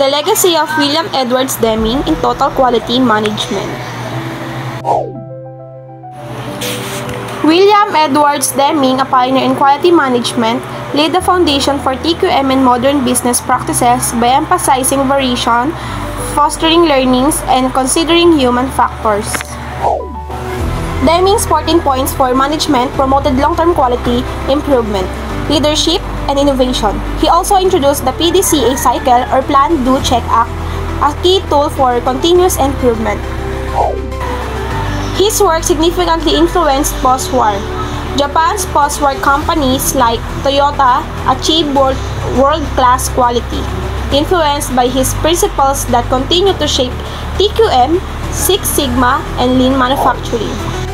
The legacy of William Edwards Deming in total quality management. William Edwards Deming, a pioneer in quality management, laid the foundation for TQM and modern business practices by emphasizing variation, fostering learnings, and considering human factors. Deming's 14 points for management promoted long-term quality improvement, leadership, and innovation. He also introduced the PDCA cycle or Plan, Do, Check, Act, a key tool for continuous improvement. His work significantly influenced post-war. Japan's post-war companies like Toyota achieved world-class quality, influenced by his principles that continue to shape TQM, Six Sigma, and lean manufacturing.